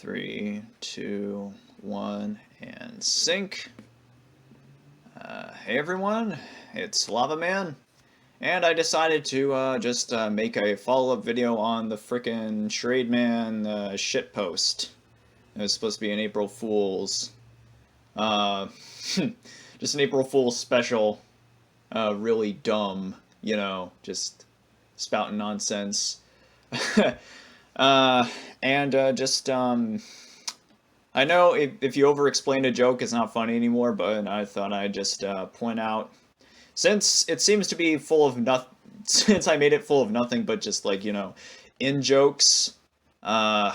3, 2, 1, and sync. Hey everyone, it's Lava Man, and I decided to just make a follow-up video on the frickin' Charade Man shitpost. It was supposed to be an April Fool's. Just an April Fool's special. Really dumb, you know, just spouting nonsense. I know if you over-explain a joke, it's not funny anymore, but I thought I'd just point out, since it seems to be full of nothing, since I made it full of nothing but just, like, you know, in-jokes, uh,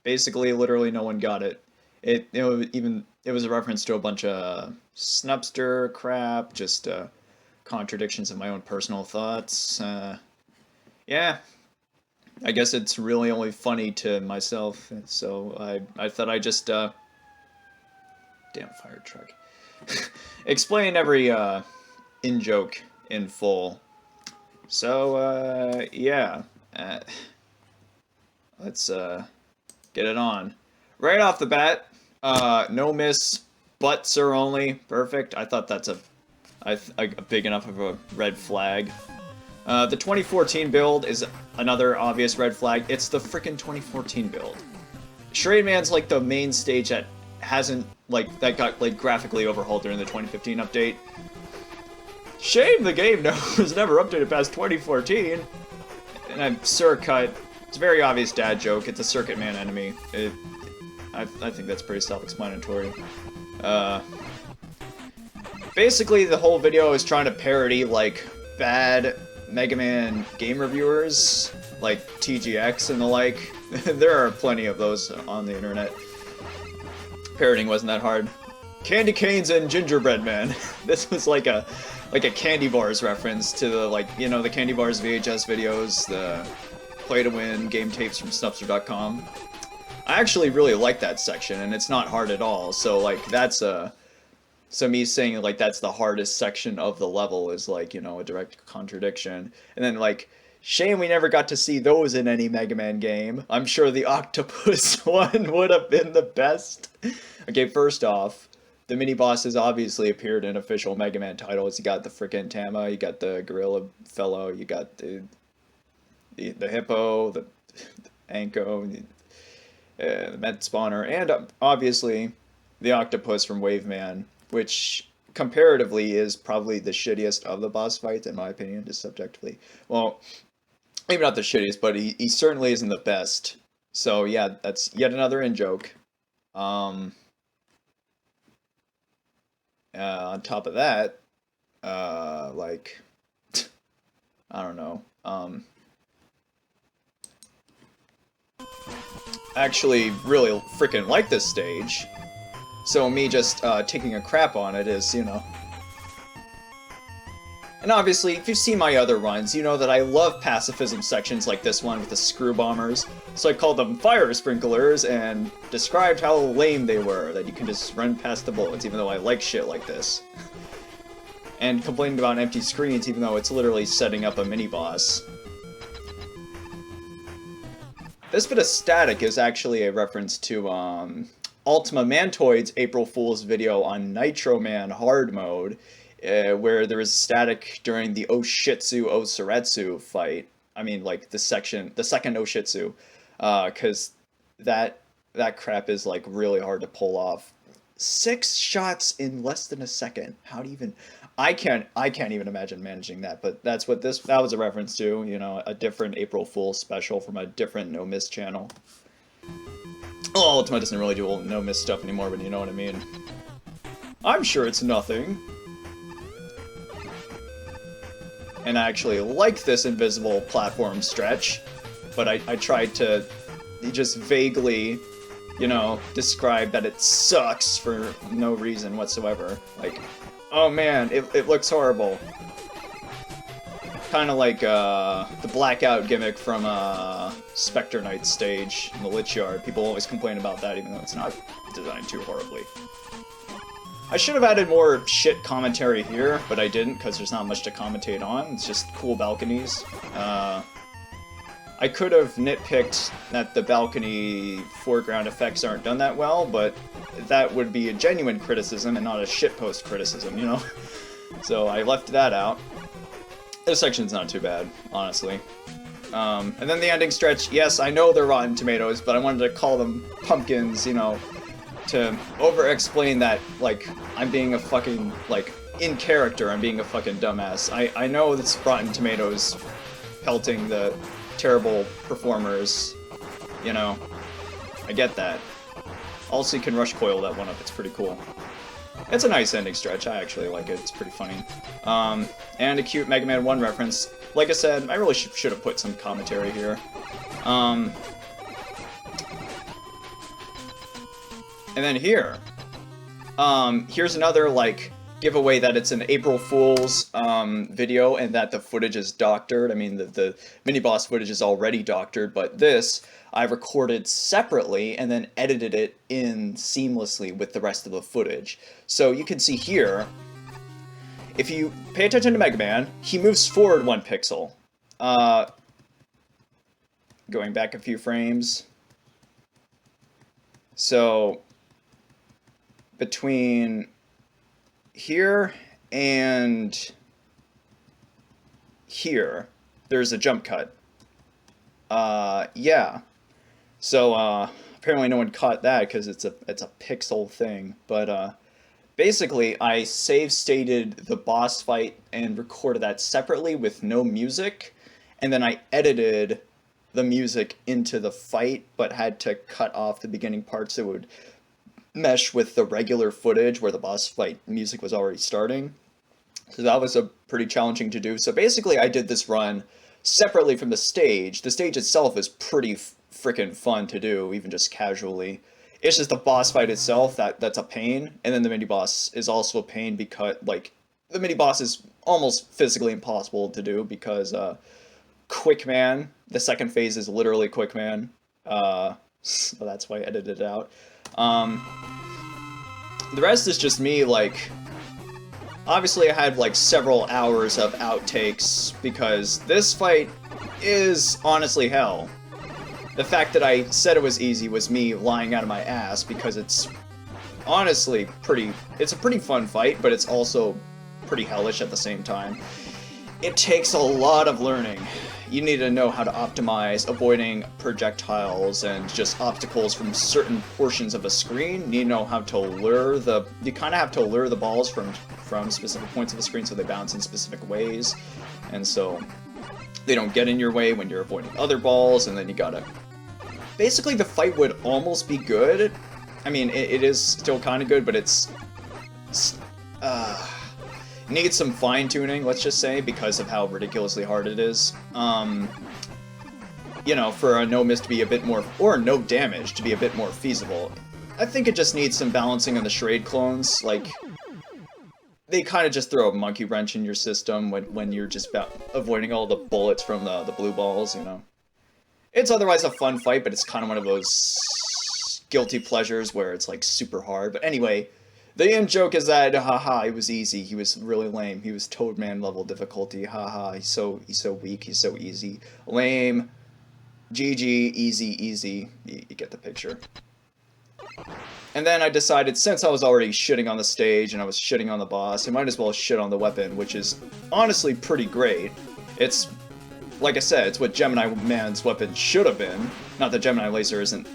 basically, literally no one got it. It was a reference to a bunch of snubster crap, just contradictions of my own personal thoughts. Yeah. I guess it's really only funny to myself, so I thought I'd just, damn fire truck. Explain every, in-joke in full. So, yeah. Let's, get it on. Right off the bat, no miss, butts are only. Perfect. I thought that's a big enough of a red flag. The 2014 build is another obvious red flag. It's the frickin' 2014 build. Charade Man's like the main stage that hasn't, like, that got, like, graphically overhauled during the 2015 update. Shame the game was never updated past 2014. And I'm Surcut. It's a very obvious dad joke. It's a Circuit Man enemy. I think that's pretty self-explanatory. Basically, the whole video is trying to parody, like, bad Mega Man game reviewers, like TGX and the like. There are plenty of those on the internet. Parodying wasn't that hard. Candy canes and gingerbread man. This was like a candy bars reference to the, like, you know, the candy bars VHS videos, the play to win game tapes from Snupster.com. I actually really like that section, and it's not hard at all. So, like, that's a. So me saying, like, that's the hardest section of the level is, like, you know, a direct contradiction. And then, like, shame we never got to see those in any Mega Man game. I'm sure the octopus one would have been the best. Okay, first off, the mini-bosses obviously appeared in official Mega Man titles. You got the frickin' Tama, you got the gorilla fellow, you got the hippo, the Anko, the Met Spawner, and obviously the octopus from Wave Man, which comparatively is probably the shittiest of the boss fights, in my opinion, just subjectively. Well, maybe not the shittiest, but he certainly isn't the best. So yeah, that's yet another in-joke. On top of that, like, I don't know, actually really freaking like this stage. So me just taking a crap on it is, you know. And obviously, if you've seen my other runs, you know that I love pacifism sections like this one with the screw bombers. So I called them fire sprinklers and described how lame they were, that you can just run past the bullets, even though I like shit like this. And complained about empty screens, even though it's literally setting up a mini-boss. This bit of static is actually a reference to, Ultima Mantoid's April Fool's video on Nitro Man hard mode, where there was static during the Oshitsu Osaretsu fight. I mean, like, the second Oshitsu, because that crap is, like, really hard to pull off. 6 shots in less than a second. How do you even? I can't even imagine managing that. But that's what that was a reference to. You know, a different April Fool's special from a different No Miss channel. Well, Ultima doesn't really do no-miss stuff anymore, but you know what I mean. I'm sure it's nothing. And I actually like this invisible platform stretch, but I tried to just vaguely, you know, describe that it sucks for no reason whatsoever. Like, oh man, it looks horrible. Kind of like the blackout gimmick from Spectre Knight's stage in the Lich Yard. People always complain about that, even though it's not designed too horribly. I should have added more shit commentary here, but I didn't, because there's not much to commentate on. It's just cool balconies. I could have nitpicked that the balcony foreground effects aren't done that well, but that would be a genuine criticism and not a shitpost criticism, you know? So I left that out. This section's not too bad, honestly. And then the ending stretch, yes, I know they're Rotten Tomatoes, but I wanted to call them pumpkins, you know, to over-explain that, like, I'm being a fucking, like, in character, I'm being a fucking dumbass. I know it's Rotten Tomatoes pelting the terrible performers, you know. I get that. Also, you can rush coil that one up, it's pretty cool. It's a nice ending stretch, I actually like it, it's pretty funny. And a cute Mega Man 1 reference. Like I said, I really should have put some commentary here. And then here. Here's another, like, giveaway that it's an April Fool's video and that the footage is doctored. I mean, the mini-boss footage is already doctored, but this I recorded separately and then edited it in seamlessly with the rest of the footage. So you can see here, if you pay attention to Mega Man, he moves forward 1 pixel. Going back a few frames. So between here and here, there's a jump cut. Yeah. So, apparently no one caught that because it's a pixel thing, but, basically, I save-stated the boss fight and recorded that separately with no music, and then I edited the music into the fight, but had to cut off the beginning parts so it would mesh with the regular footage where the boss fight music was already starting. So that was a pretty challenging to do. So basically, I did this run separately from the stage. The stage itself is pretty freaking fun to do, even just casually. It's just the boss fight itself that's a pain, and then the mini-boss is also a pain because, like, the mini-boss is almost physically impossible to do because, Quick Man, the second phase is literally Quick Man, so that's why I edited it out. The rest is just me, like, obviously I had, like, several hours of outtakes because this fight is honestly hell. The fact that I said it was easy was me lying out of my ass because it's honestly it's a pretty fun fight, but it's also pretty hellish at the same time. It takes a lot of learning. You need to know how to optimize avoiding projectiles and just obstacles from certain portions of a screen. You need to know how to lure you kind of have to lure the balls from specific points of the screen so they bounce in specific ways. And so they don't get in your way when you're avoiding other balls, and then you gotta... Basically, the fight would almost be good. I mean, it is still kind of good, but it's needs some fine-tuning, let's just say, because of how ridiculously hard it is. You know, for a no miss to be a bit more, or no damage to be a bit more feasible. I think it just needs some balancing on the Charade clones, like... They kind of just throw a monkey wrench in your system when you're just avoiding all the bullets from the blue balls, you know. It's otherwise a fun fight, but it's kind of one of those guilty pleasures where it's, like, super hard. But anyway, the end joke is that, haha, it was easy. He was really lame. He was Toadman level difficulty. Haha, he's so weak. He's so easy. Lame. GG, easy. You get the picture. And then I decided, since I was already shitting on the stage and I was shitting on the boss, I might as well shit on the weapon, which is honestly pretty great. It's, like I said, it's what Gemini Man's weapon should have been. Not that Gemini Laser isn't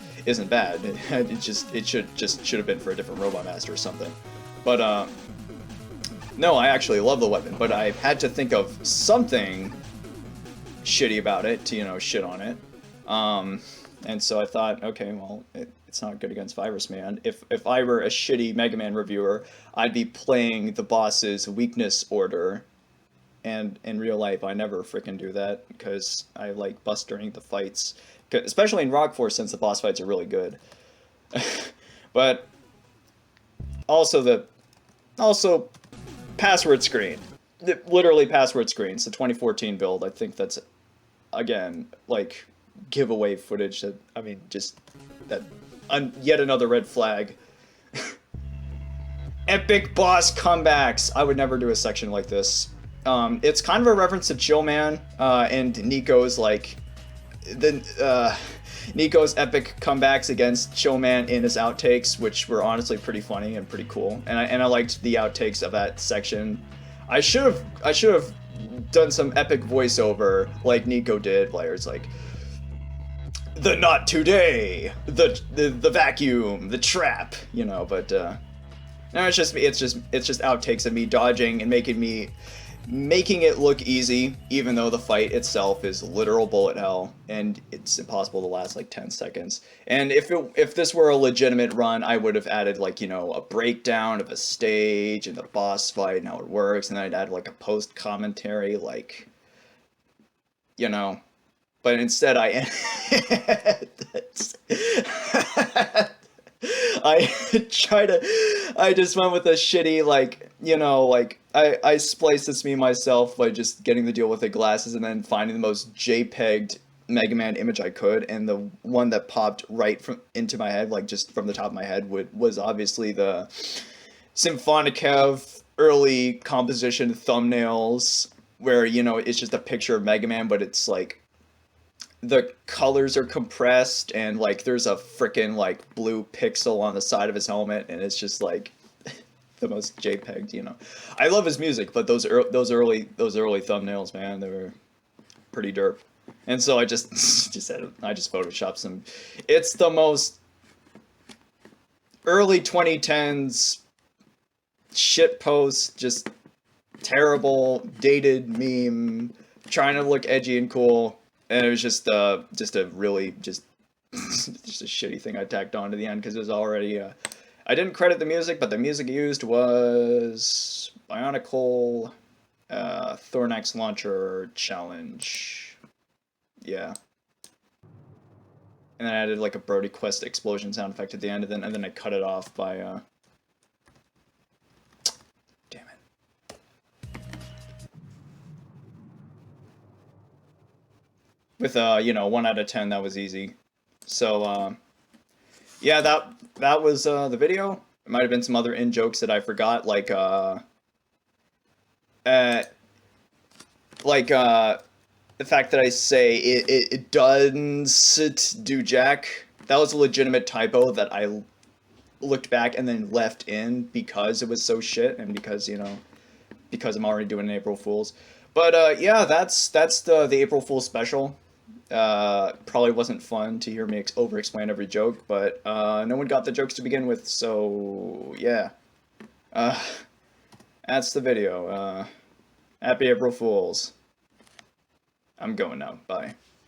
bad. It should have been for a different Robot Master or something. But no, I actually love the weapon, but I had to think of something shitty about it to, you know, shit on it. And so I thought, okay, well, it's not good against Virus Man. If I were a shitty Mega Man reviewer, I'd be playing the boss's weakness order. And in real life, I never frickin' do that, because I like bustering the fights. Especially in Rock Force, since the boss fights are really good. But also password screen. Literally password screen. It's the 2014 build. I think that's, again, like, giveaway footage that, I mean, just that yet another red flag. Epic boss comebacks. I would never do a section like this. It's kind of a reference to Chill Man and Nico's, like, then Nico's epic comebacks against Showman in his outtakes, which were honestly pretty funny and pretty cool. And I liked the outtakes of that section. I should have done some epic voiceover like Nico did, where it's like, the not today, the vacuum, the trap, you know. But no, it's just outtakes of me dodging and making it look easy, even though the fight itself is literal bullet hell and it's impossible to last like 10 seconds. And if this were a legitimate run, I would have added like, you know, a breakdown of a stage and the boss fight and how it works, and then I'd add like a post commentary, like, you know. But instead I I just went with a shitty, like, you know, like, I spliced this meme myself by just getting the deal with the glasses and then finding the most JPEG'd Mega Man image I could, and the one that popped right into my head, like just from the top of my head, was obviously the Symphonicev early composition thumbnails, where, you know, it's just a picture of Mega Man, but it's like the colors are compressed and like there's a freaking like blue pixel on the side of his helmet, and it's just like the most JPEG, you know. I love his music, but those early thumbnails, man, they were pretty derp. And so I just photoshopped some. It's the most early 2010s shit post, just terrible dated meme trying to look edgy and cool. And it was just a really just a shitty thing I tacked on to the end because it was already. I didn't credit the music, but the music used was Bionicle Thornax Launcher Challenge. Yeah. And then I added like a Brody Quest explosion sound effect at the end, and then I cut it off by. Damn it. With you know, 1 out of 10, that was easy. So yeah, that was the video. There might have been some other in jokes that I forgot, like the fact that I say it doesn't do jack. That was a legitimate typo that I looked back and then left in because it was so shit, and because, you know, because I'm already doing an April Fool's. But yeah, that's the April Fool's special. Probably wasn't fun to hear me over-explain every joke, but no one got the jokes to begin with, so yeah. That's the video. Happy April Fools. I'm going now. Bye.